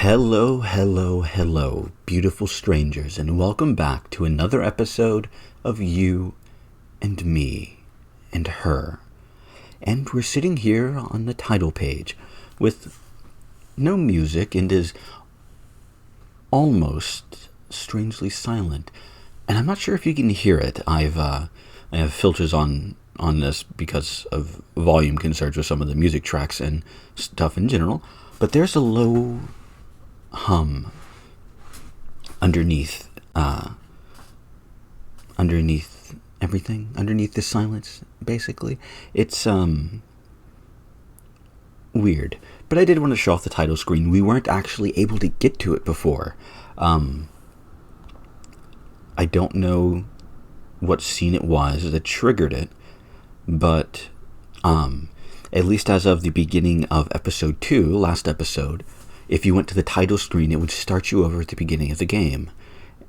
Hello, hello, hello, beautiful strangers, and welcome back to another episode of You and Me and Her. And we're sitting here on the title page with no music and is almost strangely silent. And I'm not sure if you can hear it. I have filters on this because of volume concerns with some of the music tracks and stuff in general. But there's a low hum underneath everything, underneath the silence. Basically, it's weird. But I did want to show off the title screen. We weren't actually able to get to it before. I don't know what scene it was that triggered it, but at least as of the beginning of episode 2, last episode, if you went to the title screen, it would start you over at the beginning of the game.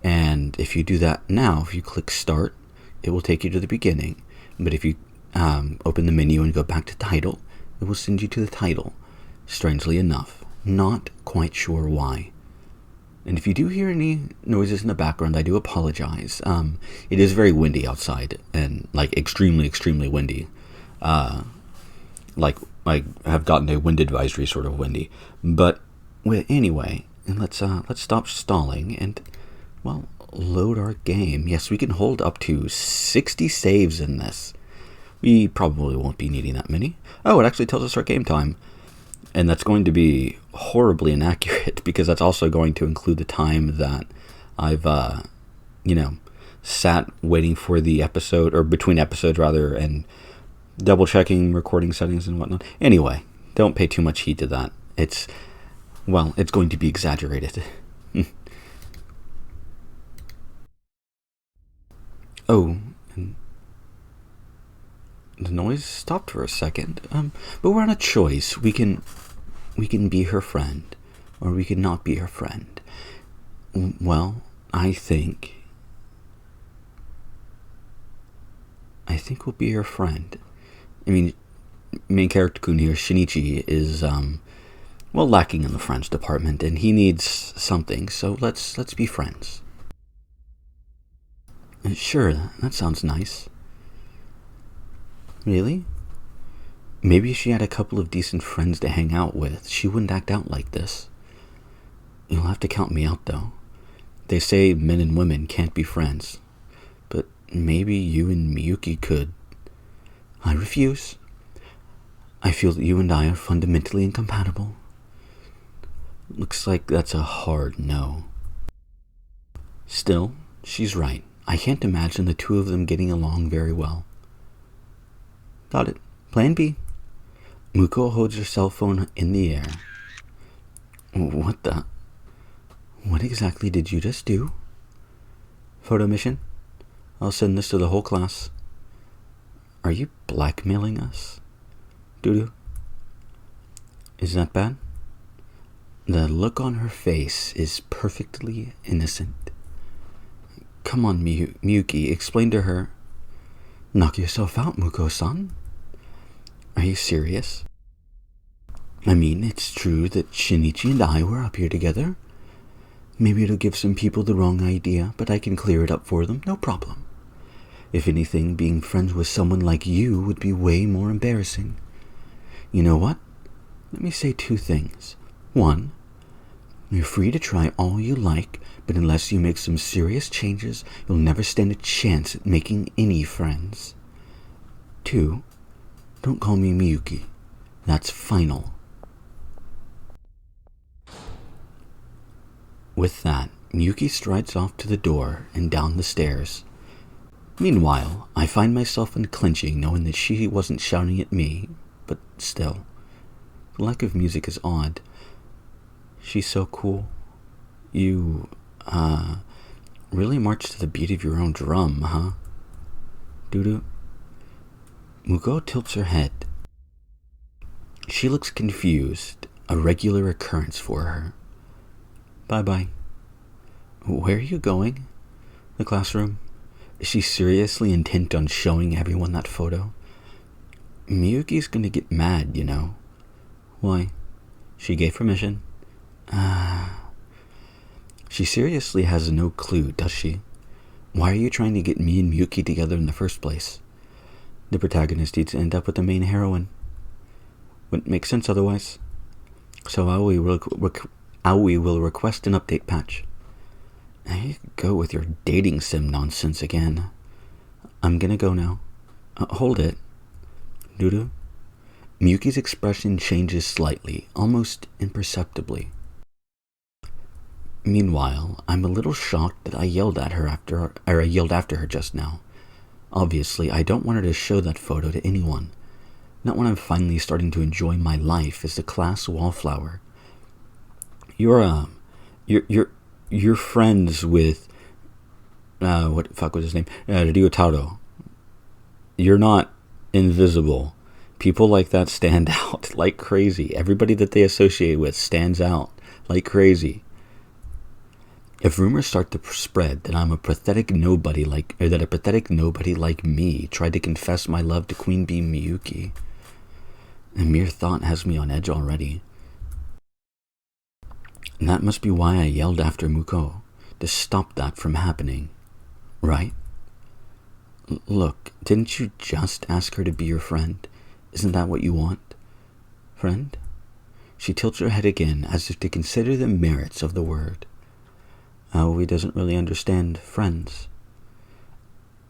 And if you do that now, if you click start, it will take you to the beginning. But if you open the menu and go back to title, it will send you to the title. Strangely enough. Not quite sure why. And if you do hear any noises in the background, I do apologize. It is very windy outside, and extremely, extremely windy. I have gotten a wind advisory sort of windy. But anyway, and let's stop stalling and, load our game. Yes, we can hold up to 60 saves in this. We probably won't be needing that many. Oh, it actually tells us our game time. And that's going to be horribly inaccurate because that's also going to include the time that I've, sat waiting for the episode, or between episodes rather, and double checking recording settings and whatnot. Anyway, don't pay too much heed to that. It's going to be exaggerated. Oh, and the noise stopped for a second. But we're on a choice. We can be her friend, or we can not be her friend. Well, I think we'll be her friend. I mean, main character Kun here, Shinichi, is lacking in the friends department, and he needs something. So let's be friends. Sure, that sounds nice. Really? Maybe if she had a couple of decent friends to hang out with, she wouldn't act out like this. You'll have to count me out, though. They say men and women can't be friends, but maybe you and Miyuki could. I refuse. I feel that you and I are fundamentally incompatible. Looks like that's a hard no. Still, she's right. I can't imagine the two of them getting along very well. Got it. Plan B. Muko holds her cell phone in the air. What exactly did you just do? Photo mission? I'll send this to the whole class. Are you blackmailing us? Doo-doo? Is that bad? The look on her face is perfectly innocent. Come on, Miyuki, explain to her. Knock yourself out, Muko-san. Are you serious? I mean, it's true that Shinichi and I were up here together. Maybe it'll give some people the wrong idea, but I can clear it up for them, no problem. If anything, being friends with someone like you would be way more embarrassing. You know what? Let me say 2 things. 1, you're free to try all you like, but unless you make some serious changes, you'll never stand a chance at making any friends. 2, don't call me Miyuki. That's final. With that, Miyuki strides off to the door and down the stairs. Meanwhile, I find myself unclenching knowing that she wasn't shouting at me, but still. The lack of music is odd. She's so cool. You, really march to the beat of your own drum, huh? Doo-doo. Muko tilts her head. She looks confused, a regular occurrence for her. Bye-bye. Where are you going? The classroom? Is she seriously intent on showing everyone that photo? Miyuki's gonna get mad, you know. Why? She gave permission. She seriously has no clue, does she? Why are you trying to get me and Miyuki together in the first place? The protagonist needs to end up with the main heroine. Wouldn't make sense otherwise. So Aoi will request an update patch. There you go with your dating sim nonsense again. I'm gonna go now. Hold it. Nuru? Miyuki's expression changes slightly, almost imperceptibly. Meanwhile, I'm a little shocked that I yelled after her just now. Obviously, I don't want her to show that photo to anyone. Not when I'm finally starting to enjoy my life as the class wallflower. You're friends with, what the fuck was his name? Ryutaro. You're not invisible. People like that stand out like crazy. Everybody that they associate with stands out like crazy. If rumors start to spread that a pathetic nobody like me tried to confess my love to Queen Bee Miyuki, the mere thought has me on edge already. And that must be why I yelled after Muko, to stop that from happening, right? Look, didn't you just ask her to be your friend? Isn't that what you want? Friend? She tilts her head again as if to consider the merits of the word. Aoi doesn't really understand friends.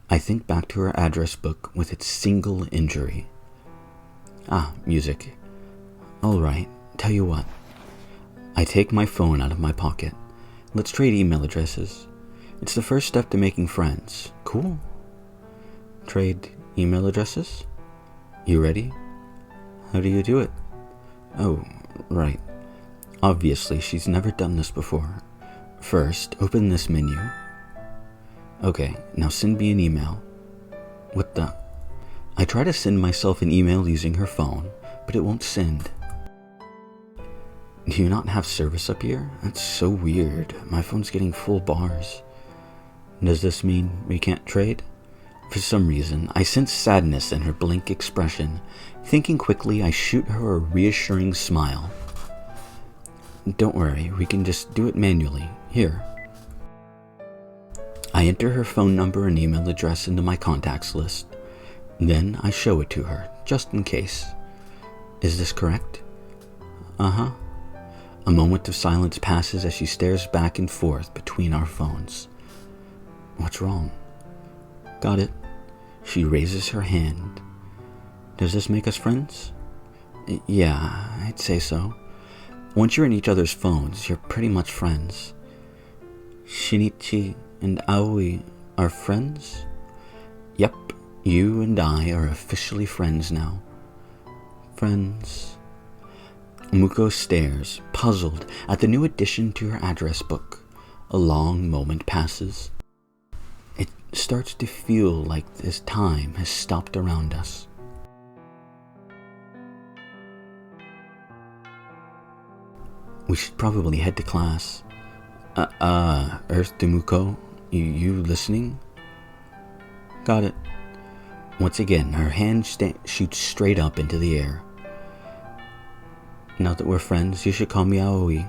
I think back to her address book with its single injury. Music. Alright, tell you what. I take my phone out of my pocket. Let's trade email addresses. It's the first step to making friends. Cool. Trade email addresses? You ready? How do you do it? Oh, right. Obviously, she's never done this before. First, open this menu. Okay, now send me an email. What the? I try to send myself an email using her phone, but it won't send. Do you not have service up here? That's so weird. My phone's getting full bars. Does this mean we can't trade? For some reason, I sense sadness in her blank expression. Thinking quickly, I shoot her a reassuring smile. Don't worry, we can just do it manually. Here. I enter her phone number and email address into my contacts list. Then I show it to her, just in case. Is this correct? Uh-huh. A moment of silence passes as she stares back and forth between our phones. What's wrong? Got it. She raises her hand. Does this make us friends? Yeah, I'd say so. Once you're in each other's phones, you're pretty much friends. Shinichi and Aoi are friends? Yep, you and I are officially friends now. Friends. Muko stares, puzzled, at the new addition to her address book. A long moment passes. It starts to feel like this time has stopped around us. We should probably head to class. Earth to Muko, you listening? Got it. Once again, her hand shoots straight up into the air. Now that we're friends, you should call me Aoi.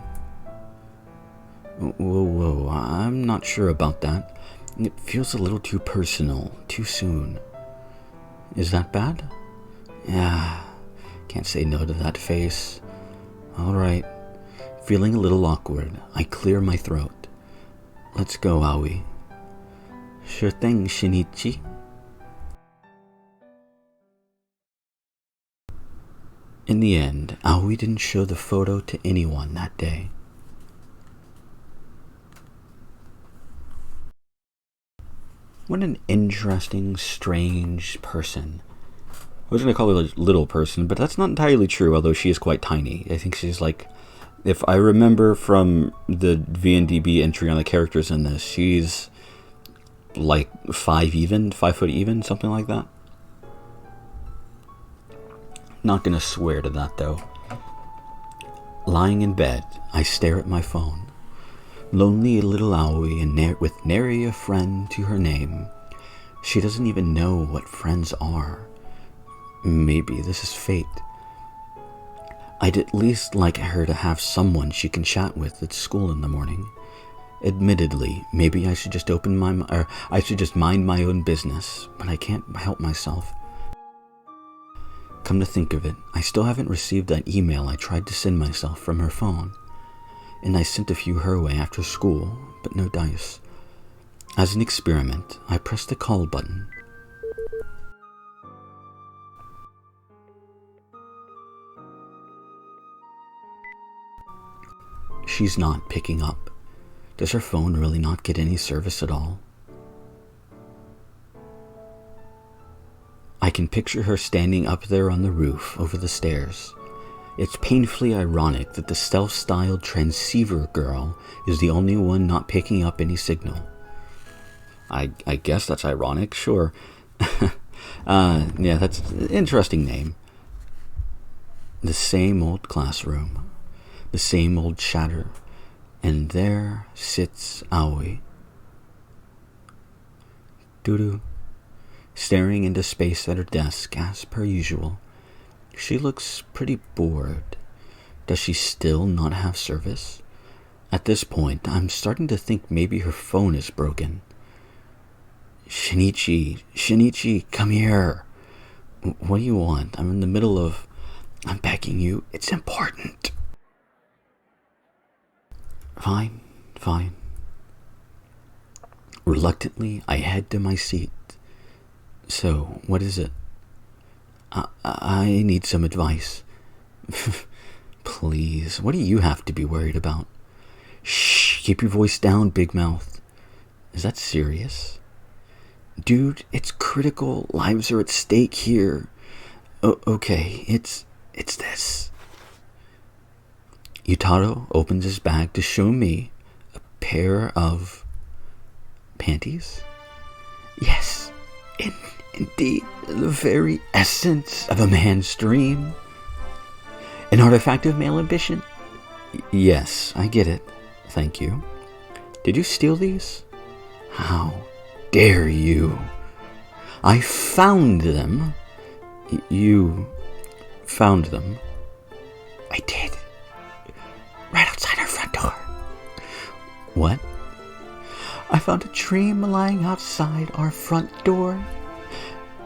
Whoa, I'm not sure about that. It feels a little too personal, too soon. Is that bad? Yeah, can't say no to that face. Alright. Feeling a little awkward, I clear my throat. Let's go, Aoi. Sure thing, Shinichi. In the end, Aoi didn't show the photo to anyone that day. What an interesting, strange person. I was going to call her a little person, but that's not entirely true, although she is quite tiny. I think she's like, if I remember from the VNDB entry on the characters in this, she's like 5 foot even, something like that. Not gonna swear to that though. Lying in bed, I stare at my phone. Lonely little Aoi and with nary a friend to her name. She doesn't even know what friends are. Maybe this is fate. I'd at least like her to have someone she can chat with at school in the morning. Admittedly, maybe I should just I should just mind my own business, but I can't help myself. Come to think of it, I still haven't received that email I tried to send myself from her phone, and I sent a few her way after school, but no dice. As an experiment, I pressed the call button. She's not picking up. Does her phone really not get any service at all? I can picture her standing up there on the roof over the stairs. It's painfully ironic that the self-styled transceiver girl is the only one not picking up any signal. I guess that's ironic, sure. Yeah, that's an interesting name. The same old classroom, the same old chatter, and there sits Aoi. Doo-doo. Staring into space at her desk as per usual. She looks pretty bored. Does she still not have service? At this point, I'm starting to think maybe her phone is broken. Shinichi, come here. What do you want? I'm in the middle of... I'm begging you, it's important. Fine. Reluctantly, I head to my seat. So, what is it? I need some advice. Please, what do you have to be worried about? Shh, keep your voice down, big mouth. Is that serious? Dude, it's critical. Lives are at stake here. Okay, it's this. Yutaro opens his bag to show me a pair of panties. Yes, indeed, the very essence of a man's dream. An artifact of male ambition. Yes, I get it. Thank you. Did you steal these? How dare you? I found them. You found them? I did. Right outside our front door. What? I found a dream lying outside our front door.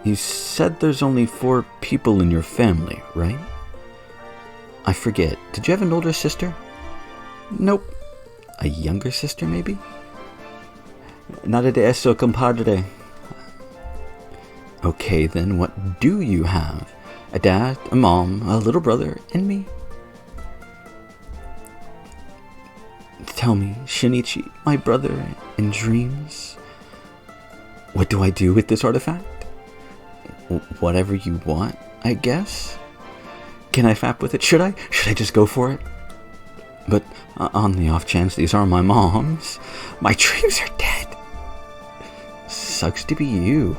You said there's only 4 people in your family, right? I forget. Did you have an older sister? Nope. A younger sister, maybe? Nada de eso, compadre. Okay, then what do you have? A dad, a mom, a little brother, and me? Tell me, Shinichi, my brother in dreams. What do I do with this artifact? Whatever you want, I guess? Can I fap with it? Should I just go for it? But on the off chance these are my mom's, my dreams are dead. Sucks to be you.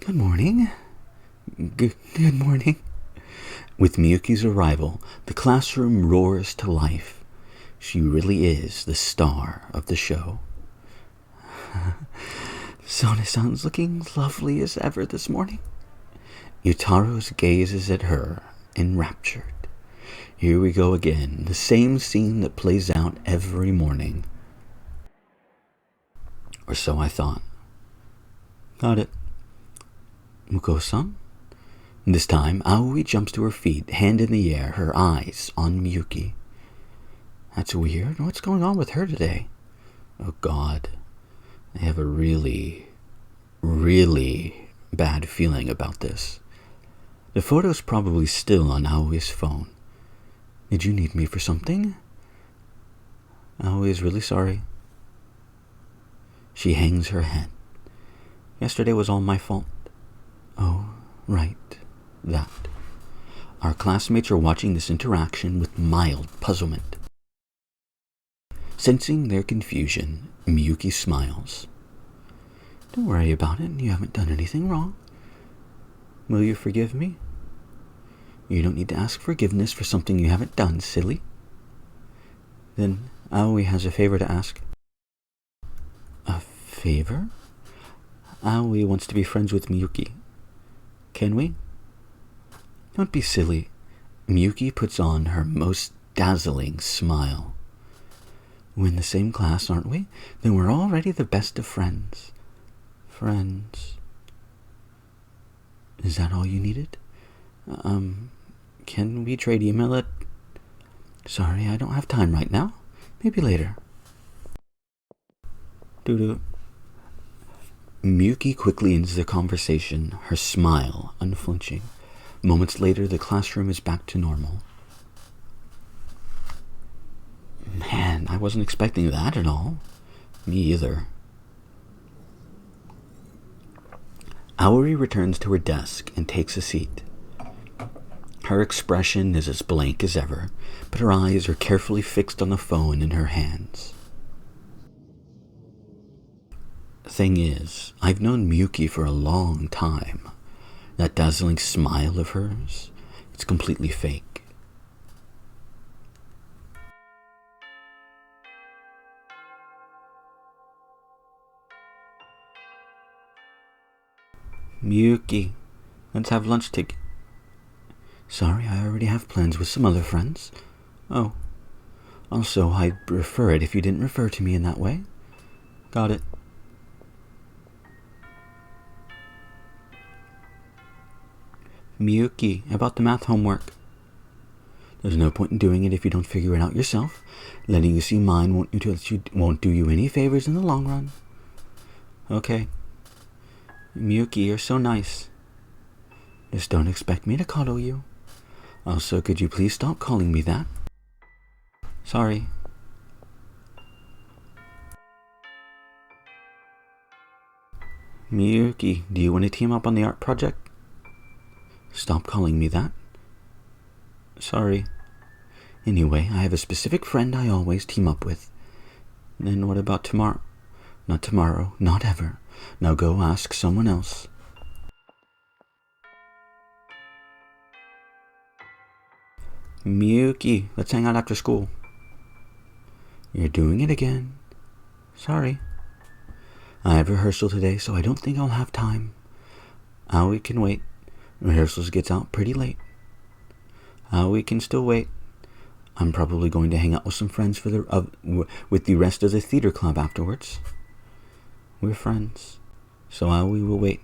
Good morning. Good morning. With Miyuki's arrival, the classroom roars to life. She really is the star of the show. Sone-san's looking lovely as ever this morning. Yutaro's gazes at her, enraptured. Here we go again, the same scene that plays out every morning. Or so I thought. Got it. Muko-san? This time, Aoi jumps to her feet, hand in the air, her eyes on Miyuki. That's weird. What's going on with her today? Oh God. I have a really bad feeling about this. The photo's probably still on Aoi's phone. Did you need me for something? Aoi is really sorry. She hangs her head. Yesterday was all my fault. Oh, right. That. Our classmates are watching this interaction with mild puzzlement. Sensing their confusion, Miyuki smiles. Don't worry about it. You haven't done anything wrong. Will you forgive me? You don't need to ask forgiveness for something you haven't done, silly. Then Aoi has a favor to ask. A favor? Aoi wants to be friends with Miyuki. Can we? Don't be silly. Miyuki puts on her most dazzling smile. We're in the same class, aren't we? Then we're already the best of friends. Friends. Is that all you needed? Can we trade email it? Sorry, I don't have time right now. Maybe later. Doo-doo. Miyuki quickly ends the conversation, her smile unflinching. Moments later, the classroom is back to normal. Man, I wasn't expecting that at all. Me either. Aoi returns to her desk and takes a seat. Her expression is as blank as ever, but her eyes are carefully fixed on the phone in her hands. Thing is, I've known Miyuki for a long time. That dazzling smile of hers, it's completely fake. Miyuki, let's have lunch together. Sorry, I already have plans with some other friends. Oh, also, I'd prefer it if you didn't refer to me in that way. Got it. Miyuki, about the math homework. There's no point in doing it if you don't figure it out yourself. Letting you see mine won't do you any favors in the long run. Okay. Miyuki, you're so nice. Just don't expect me to cuddle you. Also, could you please stop calling me that? Sorry. Miyuki, do you want to team up on the art project? Stop calling me that. Sorry. Anyway, I have a specific friend I always team up with. Then what about tomorrow? Not tomorrow, not ever. Now go ask someone else. Miyuki, let's hang out after school. You're doing it again. Sorry. I have rehearsal today, so I don't think I'll have time. Aoi can wait. Rehearsals gets out pretty late. Aoi can still wait. I'm probably going to hang out with some friends with the rest of the theater club afterwards. We're friends, so Aoi will wait.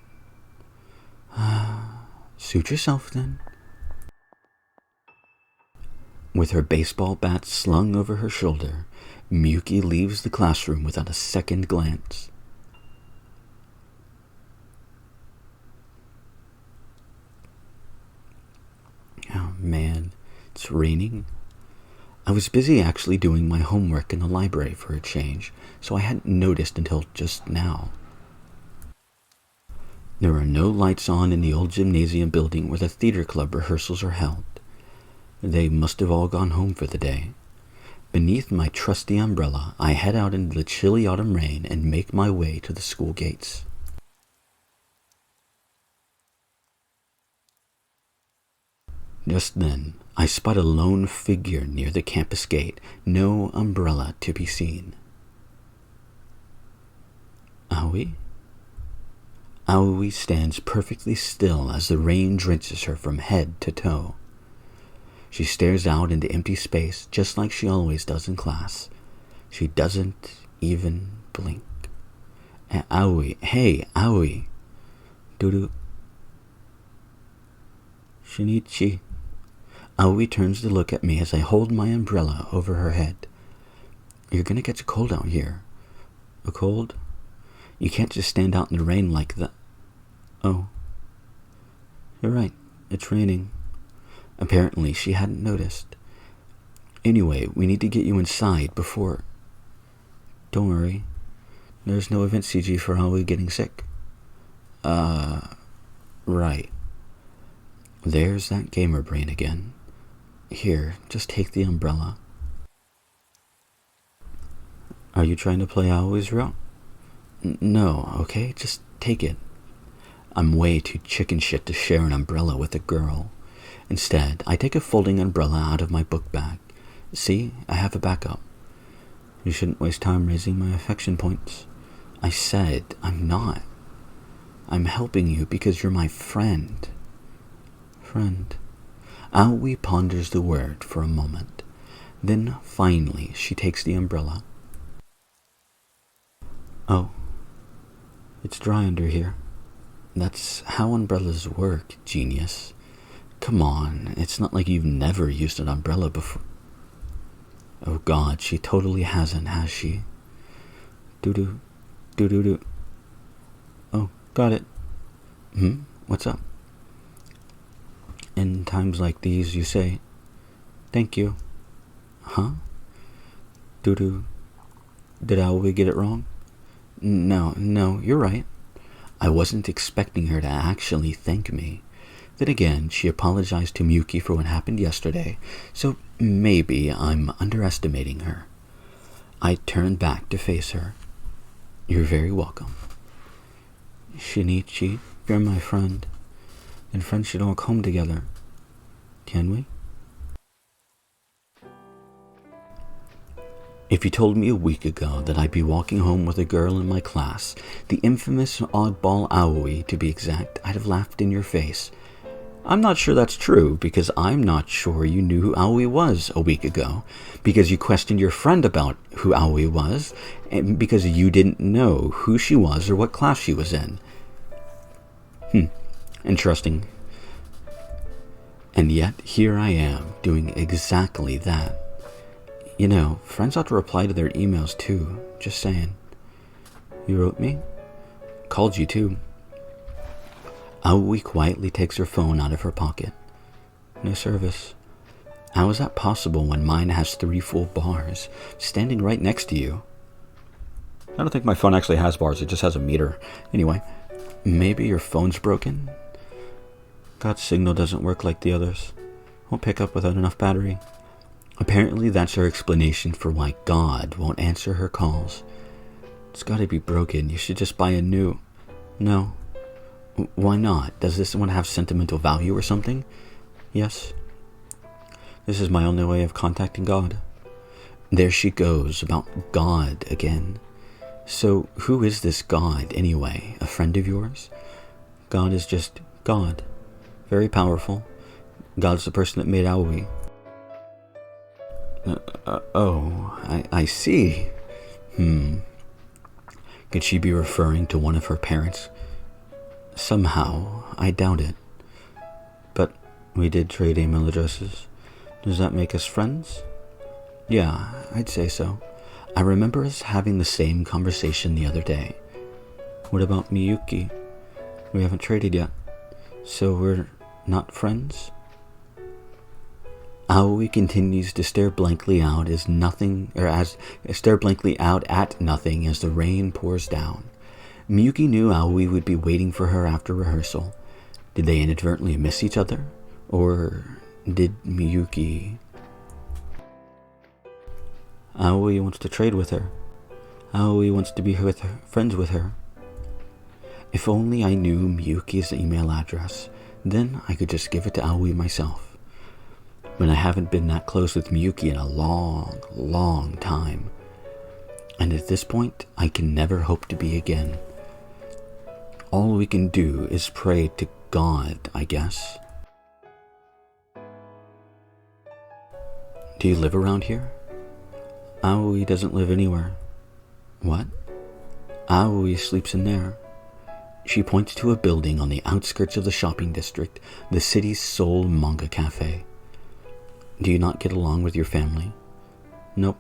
Suit yourself then. With her baseball bat slung over her shoulder, Miyuki leaves the classroom without a second glance. Oh man, it's raining. I was busy actually doing my homework in the library for a change, so I hadn't noticed until just now. There are no lights on in the old gymnasium building where the theater club rehearsals are held. They must have all gone home for the day. Beneath my trusty umbrella, I head out into the chilly autumn rain and make my way to the school gates. Just then, I spot a lone figure near the campus gate, no umbrella to be seen. Aoi? Aoi stands perfectly still as the rain drenches her from head to toe. She stares out into empty space just like she always does in class. She doesn't even blink. Aoi, hey, Aoi. Doo-doo. Shinichi. Aoi turns to look at me as I hold my umbrella over her head. You're gonna catch a cold out here. A cold? You can't just stand out in the rain like that. Oh. You're right. It's raining. Apparently, she hadn't noticed. Anyway, we need to get you inside before... Don't worry. There's no event CG for Aoi getting sick. Right. There's that gamer brain again. Here, just take the umbrella. Are you trying to play Aoi's route? No, okay? Just take it. I'm way too chicken shit to share an umbrella with a girl. Instead, I take a folding umbrella out of my book bag. See, I have a backup. You shouldn't waste time raising my affection points. I said I'm not. I'm helping you because you're my friend. Friend. Aoi ponders the word for a moment. Then, finally, she takes the umbrella. Oh, it's dry under here. That's how umbrellas work, genius. Come on, it's not like you've never used an umbrella before. Oh God, she totally hasn't, has she? Doo-doo, doo-doo-doo. Oh, got it. What's up? In times like these, you say, thank you. Huh? Doo-doo. Did Aoi get it wrong? No, you're right. I wasn't expecting her to actually thank me. Then again, she apologized to Miyuki for what happened yesterday, so maybe I'm underestimating her. I turned back to face her. You're very welcome. Shinichi, you're my friend, and friends should all come together. Can we? If you told me a week ago that I'd be walking home with a girl in my class, the infamous oddball Aoi to be exact, I'd have laughed in your face. I'm not sure that's true, because I'm not sure you knew who Aoi was a week ago, because you questioned your friend about who Aoi was, and because you didn't know who she was or what class she was in. Interesting. And yet, here I am, doing exactly that. You know, friends ought to reply to their emails too, just saying. You wrote me? Called you too. Aoi quietly takes her phone out of her pocket. No service. How is that possible when mine has 3 full bars, standing right next to you? I don't think my phone actually has bars, it just has a meter. Anyway, maybe your phone's broken? God's signal doesn't work like the others. Won't pick up without enough battery. Apparently that's her explanation for why God won't answer her calls. It's gotta be broken, you should just buy a new... No. Why not? Does this one have sentimental value or something? Yes. This is my only way of contacting God. There she goes, about God again. So, who is this God, anyway? A friend of yours? God is just God. Very powerful. God's the person that made Aoi. I see. Could she be referring to one of her parents? Somehow, I doubt it. But we did trade email addresses. Does that make us friends? Yeah, I'd say so. I remember us having the same conversation the other day. What about Miyuki? We haven't traded yet. So we're not friends? Aoi continues to stare blankly out at nothing as the rain pours down. Miyuki knew Aoi would be waiting for her after rehearsal. Did they inadvertently miss each other? Or did Miyuki... Aoi wants to trade with her. Aoi wants to be friends with her. If only I knew Miyuki's email address, then I could just give it to Aoi myself. But I haven't been that close with Miyuki in a long, long time. And at this point, I can never hope to be again. All we can do is pray to God, I guess. Do you live around here? Aoi doesn't live anywhere. What? Aoi sleeps in there. She points to a building on the outskirts of the shopping district, the city's sole manga cafe. Do you not get along with your family? Nope.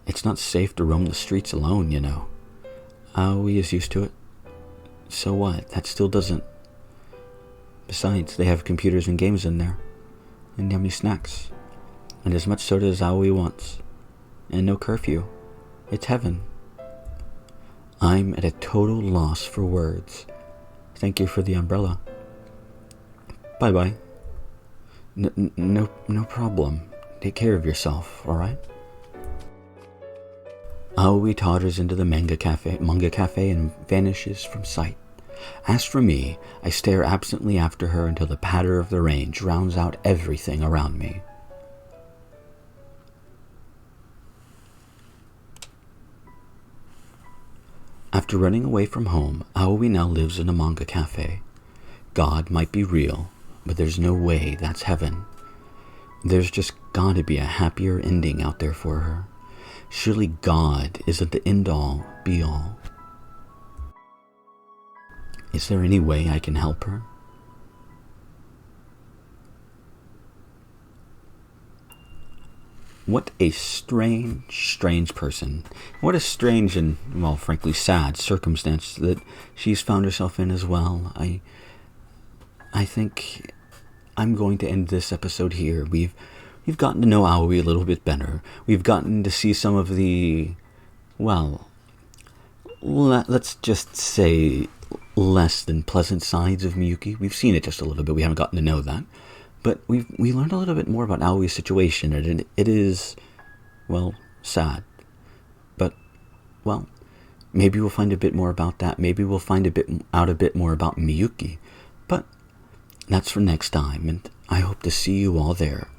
It's not safe to roam the streets alone, you know. Aoi is used to it. So what? That still doesn't... Besides, they have computers and games in there. And yummy snacks. And as much soda as Aoi wants. And no curfew. It's heaven. I'm at a total loss for words. Thank you for the umbrella. Bye-bye. No problem. Take care of yourself, alright? Aoi totters into the manga cafe and vanishes from sight. As for me, I stare absently after her until the patter of the rain drowns out everything around me. After running away from home, Aoi now lives in a manga cafe. God might be real, but there's no way that's heaven. There's just gotta be a happier ending out there for her. Surely God isn't the end-all, be-all. Is there any way I can help her? What a strange person. What a strange and, well, frankly sad circumstance that she's found herself in as well. I think I'm going to end this episode here. We've gotten to know Aoi a little bit better. We've gotten to see some of the, well, let's just say less than pleasant sides of Miyuki. We've seen it just a little bit. We haven't gotten to know that. But we learned a little bit more about Aoi's situation, and it is, well, sad. But, well, maybe we'll find a bit more about that. Maybe we'll find a bit more about Miyuki. But that's for next time, and I hope to see you all there.